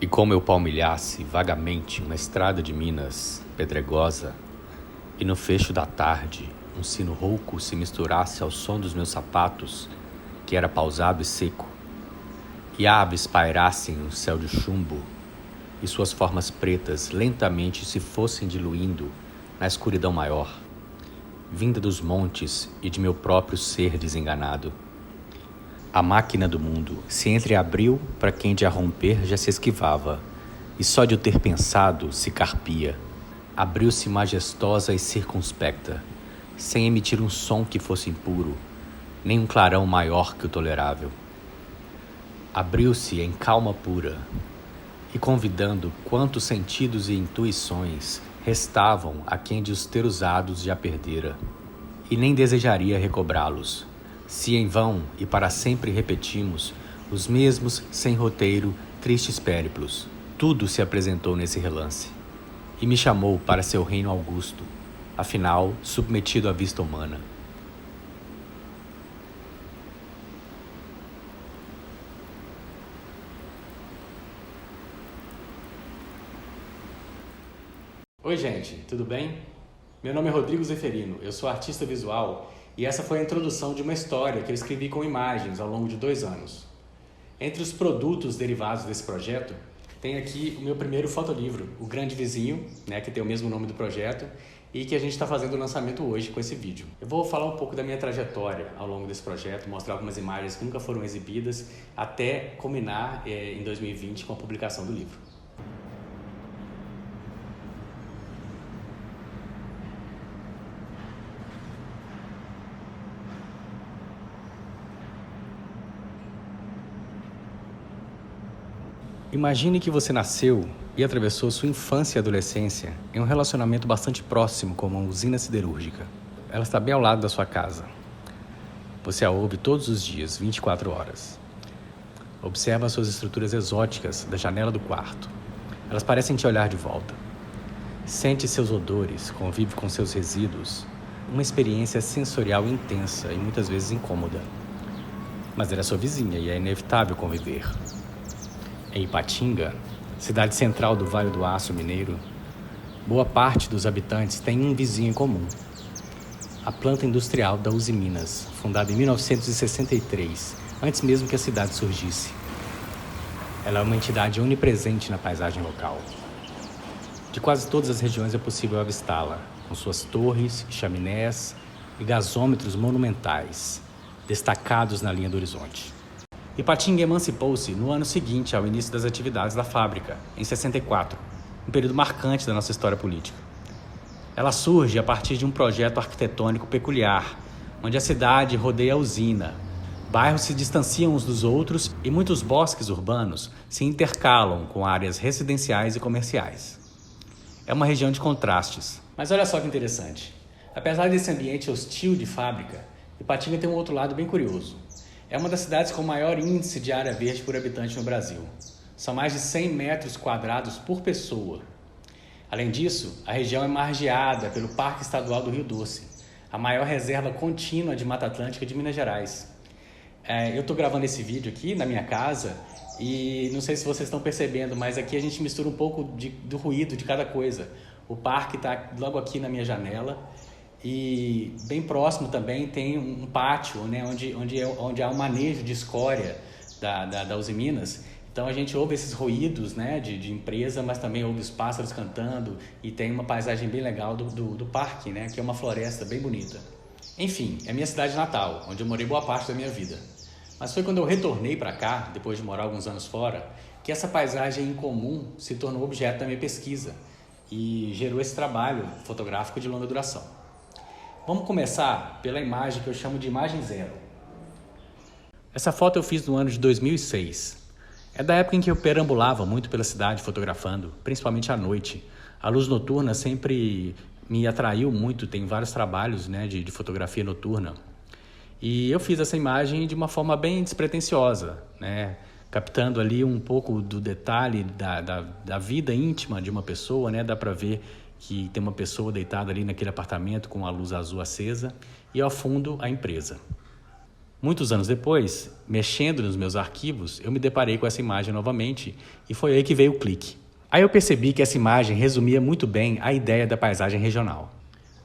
E como eu palmilhasse vagamente uma estrada de Minas pedregosa, e no fecho da tarde um sino rouco se misturasse ao som dos meus sapatos, que era pausado e seco, e aves pairassem no céu de chumbo, e suas formas pretas lentamente se fossem diluindo na escuridão maior, vinda dos montes e de meu próprio ser desenganado. A máquina do mundo se entreabriu para quem de a romper já se esquivava, e só de eu ter pensado se carpia. Abriu-se majestosa e circunspecta, sem emitir um som que fosse impuro, nem um clarão maior que o tolerável. Abriu-se em calma pura, e convidando quantos sentidos e intuições restavam a quem de os ter usados já perdera, e nem desejaria recobrá-los, se em vão e para sempre repetimos os mesmos sem roteiro, tristes périplos. Tudo se apresentou nesse relance, e me chamou para seu reino augusto, afinal submetido à vista humana. Oi gente, tudo bem? Meu nome é Rodrigo Zeferino, eu sou artista visual e essa foi a introdução de uma história que eu escrevi com imagens ao longo de 2 anos. Entre os produtos derivados desse projeto, tem aqui o meu primeiro fotolivro, O Grande Vizinho, que tem o mesmo nome do projeto e que a gente está fazendo o lançamento hoje com esse vídeo. Eu vou falar um pouco da minha trajetória ao longo desse projeto, mostrar algumas imagens que nunca foram exibidas, até culminar em 2020 com a publicação do livro. Imagine que você nasceu e atravessou sua infância e adolescência em um relacionamento bastante próximo com uma usina siderúrgica. Ela está bem ao lado da sua casa. Você a ouve todos os dias, 24 horas. Observa suas estruturas exóticas da janela do quarto. Elas parecem te olhar de volta. Sente seus odores, convive com seus resíduos. Uma experiência sensorial intensa e muitas vezes incômoda. Mas ela é sua vizinha e é inevitável conviver. Em Ipatinga, cidade central do Vale do Aço Mineiro, boa parte dos habitantes tem um vizinho em comum. A planta industrial da Usiminas, fundada em 1963, antes mesmo que a cidade surgisse. Ela é uma entidade onipresente na paisagem local. De quase todas as regiões é possível avistá-la, com suas torres, chaminés e gasômetros monumentais, destacados na linha do horizonte. Ipatinga emancipou-se no ano seguinte ao início das atividades da fábrica, em 64, um período marcante da nossa história política. Ela surge a partir de um projeto arquitetônico peculiar, onde a cidade rodeia a usina, bairros se distanciam uns dos outros e muitos bosques urbanos se intercalam com áreas residenciais e comerciais. É uma região de contrastes. Mas olha só que interessante. Apesar desse ambiente hostil de fábrica, Ipatinga tem um outro lado bem curioso. É uma das cidades com maior índice de área verde por habitante no Brasil. São mais de 100 metros quadrados por pessoa. Além disso, a região é margeada pelo Parque Estadual do Rio Doce, a maior reserva contínua de Mata Atlântica de Minas Gerais. Eu estou gravando esse vídeo aqui na minha casa e não sei se vocês estão percebendo, mas aqui a gente mistura um pouco do ruído de cada coisa. O parque está logo aqui na minha janela. E bem próximo também tem um pátio, onde há um manejo de escória da Usiminas. Então a gente ouve esses ruídos de empresa, mas também ouve os pássaros cantando e tem uma paisagem bem legal do parque, que é uma floresta bem bonita. Enfim, é a minha cidade natal, onde eu morei boa parte da minha vida. Mas foi quando eu retornei para cá, depois de morar alguns anos fora, que essa paisagem incomum se tornou objeto da minha pesquisa e gerou esse trabalho fotográfico de longa duração. Vamos começar pela imagem que eu chamo de imagem zero. Essa foto eu fiz no ano de 2006. É da época em que eu perambulava muito pela cidade fotografando, principalmente à noite. A luz noturna sempre me atraiu muito, tem vários trabalhos de fotografia noturna. E eu fiz essa imagem de uma forma bem despretensiosa, captando ali um pouco do detalhe da vida íntima de uma pessoa, dá para ver que tem uma pessoa deitada ali naquele apartamento com a luz azul acesa e ao fundo a empresa. Muitos anos depois, mexendo nos meus arquivos, eu me deparei com essa imagem novamente e foi aí que veio o clique. Aí eu percebi que essa imagem resumia muito bem a ideia da paisagem regional.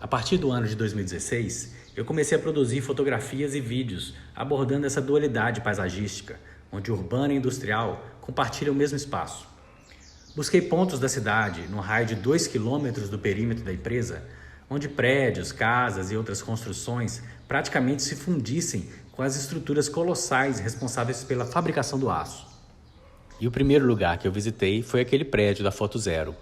A partir do ano de 2016, eu comecei a produzir fotografias e vídeos abordando essa dualidade paisagística, onde urbano e industrial compartilham o mesmo espaço. Busquei pontos da cidade, no raio de 2 quilômetros do perímetro da empresa, onde prédios, casas e outras construções praticamente se fundissem com as estruturas colossais responsáveis pela fabricação do aço. E o primeiro lugar que eu visitei foi aquele prédio da Foto Zero.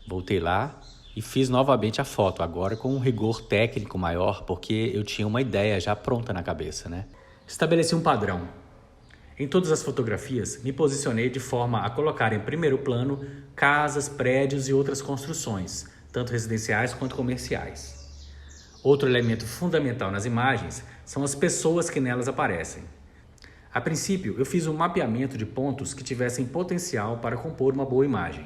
Voltei lá e fiz novamente a foto, agora com um rigor técnico maior, porque eu tinha uma ideia já pronta na cabeça, né? Estabeleci um padrão. Em todas as fotografias, me posicionei de forma a colocar em primeiro plano casas, prédios e outras construções, tanto residenciais quanto comerciais. Outro elemento fundamental nas imagens são as pessoas que nelas aparecem. A princípio, eu fiz um mapeamento de pontos que tivessem potencial para compor uma boa imagem.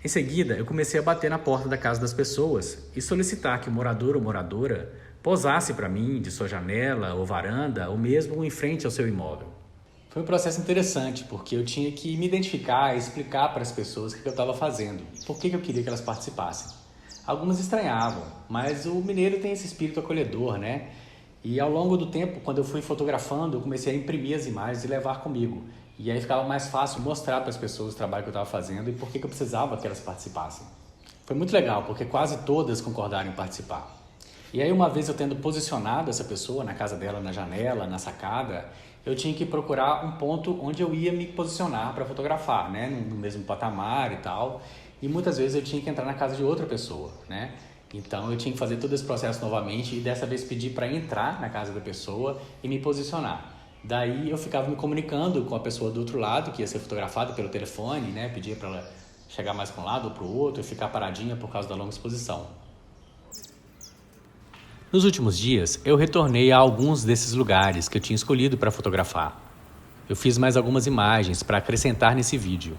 Em seguida, eu comecei a bater na porta da casa das pessoas e solicitar que o morador ou moradora posasse para mim de sua janela ou varanda ou mesmo em frente ao seu imóvel. Foi um processo interessante, porque eu tinha que me identificar e explicar para as pessoas o que eu estava fazendo e por que eu queria que elas participassem. Algumas estranhavam, mas o mineiro tem esse espírito acolhedor, né? E ao longo do tempo, quando eu fui fotografando, eu comecei a imprimir as imagens e levar comigo. E aí ficava mais fácil mostrar para as pessoas o trabalho que eu estava fazendo e por que eu precisava que elas participassem. Foi muito legal, porque quase todas concordaram em participar. E aí uma vez eu tendo posicionado essa pessoa na casa dela, na janela, na sacada, eu tinha que procurar um ponto onde eu ia me posicionar para fotografar, né? No mesmo patamar e tal. E muitas vezes eu tinha que entrar na casa de outra pessoa, né? Então eu tinha que fazer todo esse processo novamente e dessa vez pedir para entrar na casa da pessoa e me posicionar. Daí eu ficava me comunicando com a pessoa do outro lado, que ia ser fotografada pelo telefone, né? Pedia para ela chegar mais para um lado ou para o outro e ficar paradinha por causa da longa exposição. Nos últimos dias, eu retornei a alguns desses lugares que eu tinha escolhido para fotografar. Eu fiz mais algumas imagens para acrescentar nesse vídeo.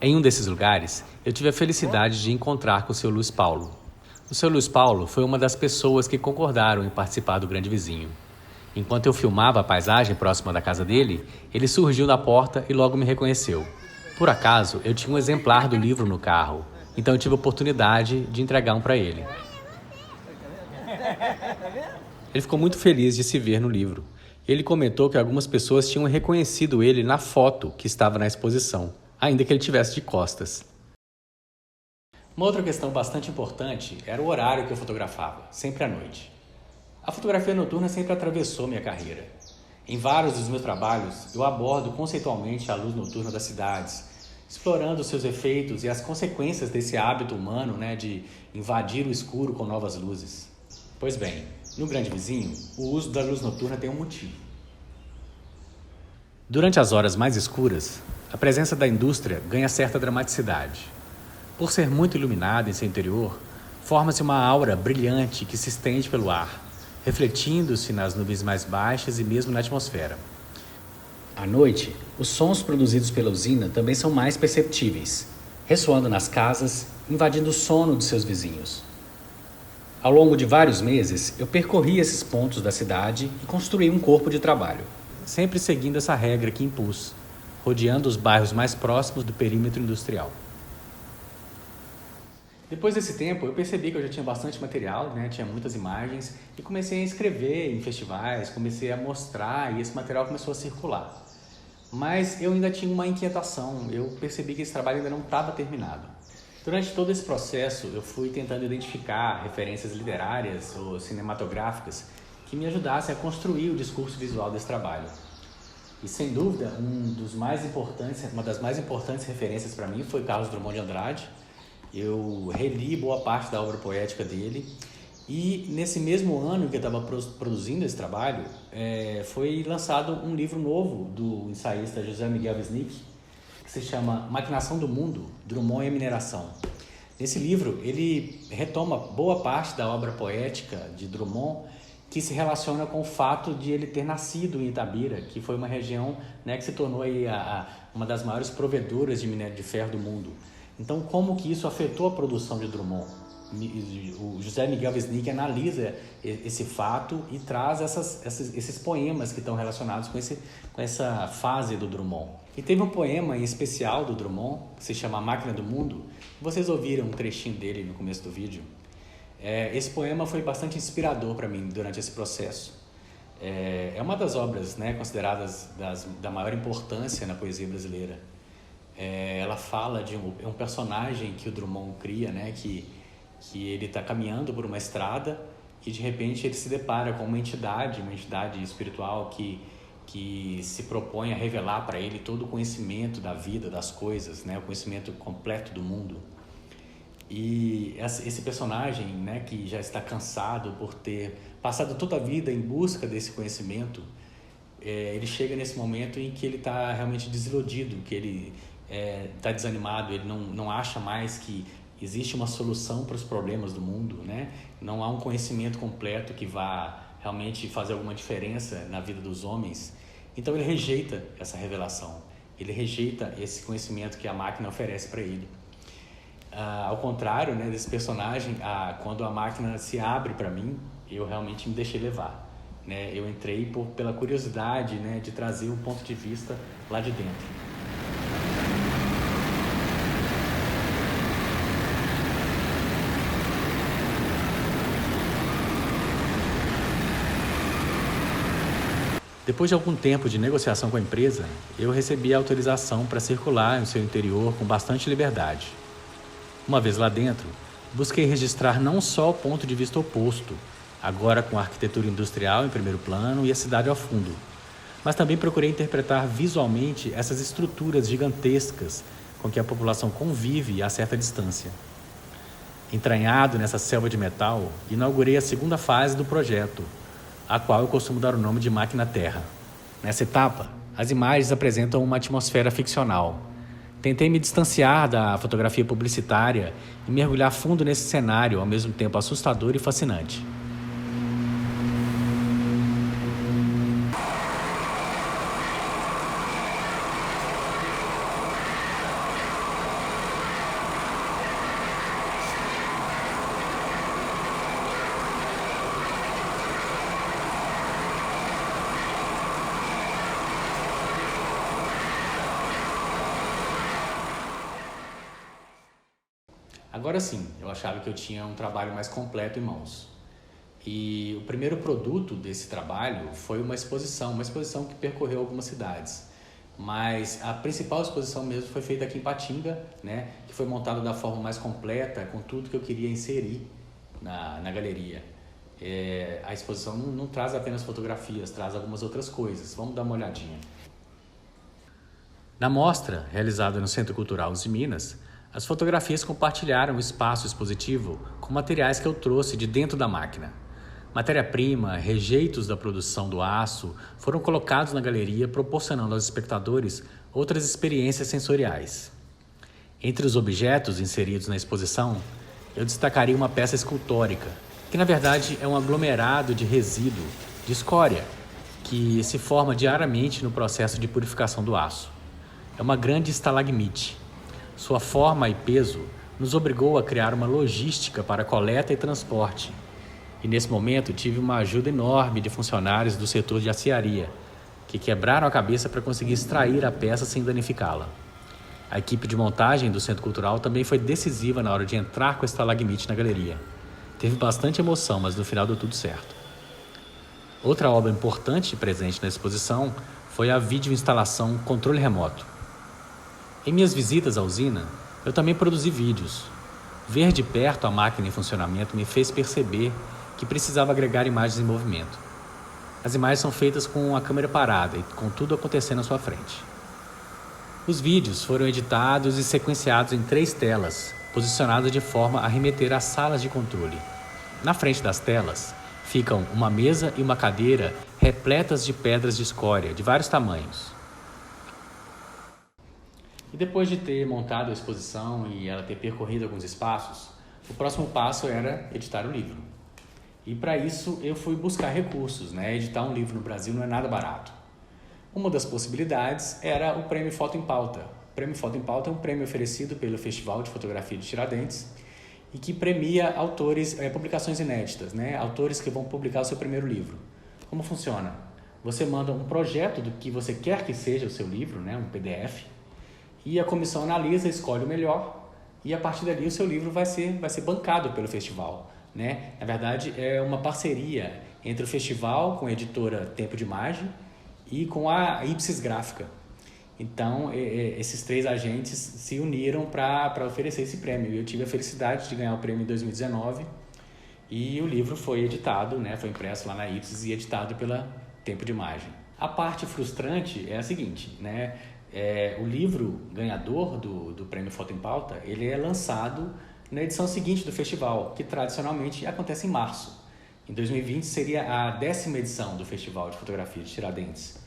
Em um desses lugares, eu tive a felicidade de encontrar com o Sr. Luiz Paulo. O Sr. Luiz Paulo foi uma das pessoas que concordaram em participar do Grande Vizinho. Enquanto eu filmava a paisagem próxima da casa dele, ele surgiu na porta e logo me reconheceu. Por acaso, eu tinha um exemplar do livro no carro, então eu tive a oportunidade de entregar um para ele. Ele ficou muito feliz de se ver no livro. Ele comentou que algumas pessoas tinham reconhecido ele na foto que estava na exposição, ainda que ele tivesse de costas. Uma outra questão bastante importante era o horário que eu fotografava, sempre à noite. A fotografia noturna sempre atravessou minha carreira. Em vários dos meus trabalhos, eu abordo conceitualmente a luz noturna das cidades, explorando seus efeitos e as consequências desse hábito humano, né, de invadir o escuro com novas luzes. Pois bem, no Grande Vizinho, o uso da luz noturna tem um motivo. Durante as horas mais escuras, a presença da indústria ganha certa dramaticidade. Por ser muito iluminada em seu interior, forma-se uma aura brilhante que se estende pelo ar, refletindo-se nas nuvens mais baixas e mesmo na atmosfera. À noite, os sons produzidos pela usina também são mais perceptíveis, ressoando nas casas, invadindo o sono de seus vizinhos. Ao longo de vários meses, eu percorri esses pontos da cidade e construí um corpo de trabalho, sempre seguindo essa regra que impus, rodeando os bairros mais próximos do perímetro industrial. Depois desse tempo, eu percebi que eu já tinha bastante material, né? Tinha muitas imagens e comecei a escrever em festivais, comecei a mostrar e esse material começou a circular. Mas eu ainda tinha uma inquietação, eu percebi que esse trabalho ainda não estava terminado. Durante todo esse processo, eu fui tentando identificar referências literárias ou cinematográficas que me ajudassem a construir o discurso visual desse trabalho. E sem dúvida, uma das mais importantes referências para mim foi Carlos Drummond de Andrade. Eu reli boa parte da obra poética dele e nesse mesmo ano que eu estava produzindo esse trabalho, foi lançado um livro novo do ensaísta José Miguel Wisnik, que se chama Maquinação do Mundo, Drummond e a Mineração. Nesse livro, ele retoma boa parte da obra poética de Drummond que se relaciona com o fato de ele ter nascido em Itabira, que foi uma região, né, que se tornou aí uma das maiores provedoras de minério de ferro do mundo. Então, como que isso afetou a produção de Drummond? o José Miguel Wisnik analisa esse fato e traz esses poemas que estão relacionados com essa fase do Drummond. E teve um poema em especial do Drummond, que se chama A Máquina do Mundo. Vocês ouviram um trechinho dele no começo do vídeo. Esse poema foi bastante inspirador para mim durante esse processo. É uma das obras, né, consideradas da maior importância na poesia brasileira. Ela fala de um personagem que o Drummond cria, né, que ele está caminhando por uma estrada e de repente ele se depara com uma entidade espiritual que se propõe a revelar para ele todo o conhecimento da vida, das coisas, né, o conhecimento completo do mundo. E esse personagem, né, que já está cansado por ter passado toda a vida em busca desse conhecimento, ele chega nesse momento em que ele está realmente desiludido, que ele está desanimado, ele não acha mais que existe uma solução para os problemas do mundo, né? Não há um conhecimento completo que vá realmente fazer alguma diferença na vida dos homens. Então ele rejeita essa revelação, ele rejeita esse conhecimento que a máquina oferece para ele. Ao contrário, né, desse personagem, quando a máquina se abre para mim, eu realmente me deixei levar, né? Eu entrei pela curiosidade, né, de trazer um ponto de vista lá de dentro. Depois de algum tempo de negociação com a empresa, eu recebi a autorização para circular em seu interior com bastante liberdade. Uma vez lá dentro, busquei registrar não só o ponto de vista oposto, agora com a arquitetura industrial em primeiro plano e a cidade ao fundo, mas também procurei interpretar visualmente essas estruturas gigantescas com que a população convive a certa distância. Entranhado nessa selva de metal, inaugurei a segunda fase do projeto, a qual eu costumo dar o nome de Máquina Terra. Nessa etapa, as imagens apresentam uma atmosfera ficcional. Tentei me distanciar da fotografia publicitária e mergulhar fundo nesse cenário, ao mesmo tempo assustador e fascinante. Agora sim, eu achava que eu tinha um trabalho mais completo em mãos. E o primeiro produto desse trabalho foi uma exposição que percorreu algumas cidades. Mas a principal exposição mesmo foi feita aqui em Patinga, né, que foi montada da forma mais completa, com tudo que eu queria inserir na galeria. A exposição não traz apenas fotografias, traz algumas outras coisas. Vamos dar uma olhadinha. Na mostra, realizada no Centro Cultural Uzi Minas, as fotografias compartilharam o espaço expositivo com materiais que eu trouxe de dentro da máquina. Matéria-prima, rejeitos da produção do aço foram colocados na galeria, proporcionando aos espectadores outras experiências sensoriais. Entre os objetos inseridos na exposição, eu destacaria uma peça escultórica, que na verdade é um aglomerado de resíduo, de escória, que se forma diariamente no processo de purificação do aço. É uma grande estalagmite. Sua forma e peso nos obrigou a criar uma logística para coleta e transporte. E nesse momento tive uma ajuda enorme de funcionários do setor de aciaria, que quebraram a cabeça para conseguir extrair a peça sem danificá-la. A equipe de montagem do Centro Cultural também foi decisiva na hora de entrar com a estalagmite na galeria. Teve bastante emoção, mas no final deu tudo certo. Outra obra importante presente na exposição foi a videoinstalação Controle Remoto. Em minhas visitas à usina, eu também produzi vídeos. Ver de perto a máquina em funcionamento me fez perceber que precisava agregar imagens em movimento. As imagens são feitas com a câmera parada e com tudo acontecendo à sua frente. Os vídeos foram editados e sequenciados em 3 telas, posicionadas de forma a remeter às salas de controle. Na frente das telas, ficam uma mesa e uma cadeira repletas de pedras de escória de vários tamanhos. E depois de ter montado a exposição e ela ter percorrido alguns espaços, o próximo passo era editar o livro. E para isso eu fui buscar recursos, né? Editar um livro no Brasil não é nada barato. Uma das possibilidades era o Prêmio Foto em Pauta. O Prêmio Foto em Pauta é um prêmio oferecido pelo Festival de Fotografia de Tiradentes e que premia autores, publicações inéditas, né? Autores que vão publicar o seu primeiro livro. Como funciona? Você manda um projeto do que você quer que seja o seu livro, né? Um PDF, e a comissão analisa, escolhe o melhor, e a partir dali o seu livro vai ser bancado pelo festival, né? Na verdade, é uma parceria entre o festival com a editora Tempo de Imagem e com a Ipsis Gráfica. Então, esses 3 agentes se uniram para oferecer esse prêmio. Eu tive a felicidade de ganhar o prêmio em 2019 e o livro foi editado, né? Foi impresso lá na Ipsis e editado pela Tempo de Imagem. A parte frustrante é a seguinte, né? O livro ganhador do Prêmio Foto em Pauta, ele é lançado na edição seguinte do festival, que tradicionalmente acontece em março. Em 2020 seria a 10ª edição do Festival de Fotografia de Tiradentes.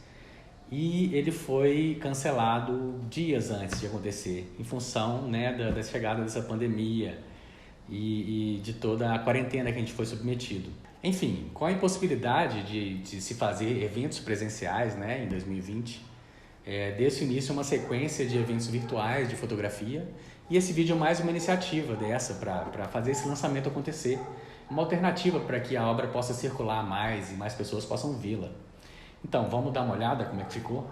E ele foi cancelado dias antes de acontecer, em função, né, da chegada dessa pandemia e de toda a quarentena que a gente foi submetido. Enfim, com a impossibilidade de se fazer eventos presenciais, né, em 2020, desse início uma sequência de eventos virtuais de fotografia, e esse vídeo é mais uma iniciativa dessa para fazer esse lançamento acontecer, uma alternativa para que a obra possa circular mais e mais pessoas possam vê-la. Então, vamos dar uma olhada como é que ficou?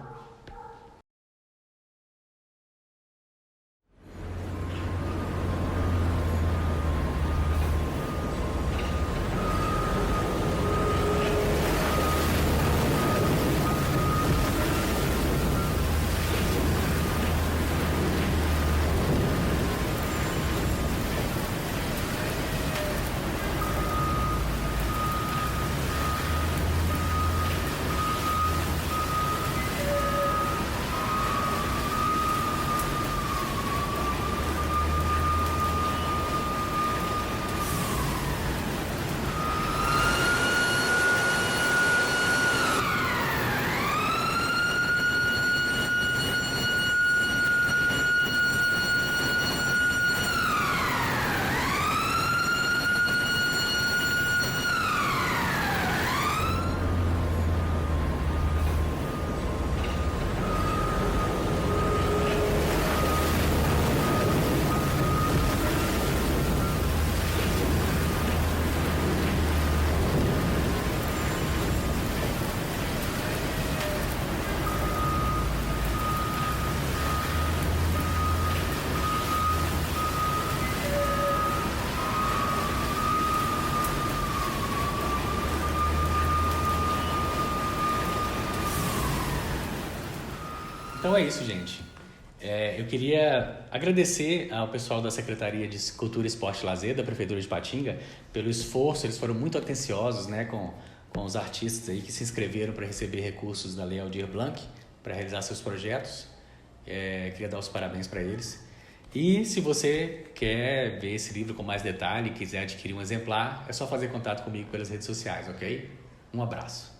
Então é isso, gente. Eu queria agradecer ao pessoal da Secretaria de Cultura, Esporte e Lazer da Prefeitura de Patinga pelo esforço. Eles foram muito atenciosos, né, com os artistas aí que se inscreveram para receber recursos da Lei Aldir Blanc para realizar seus projetos. Queria dar os parabéns para eles. E se você quer ver esse livro com mais detalhe, quiser adquirir um exemplar, é só fazer contato comigo pelas redes sociais, ok? Um abraço.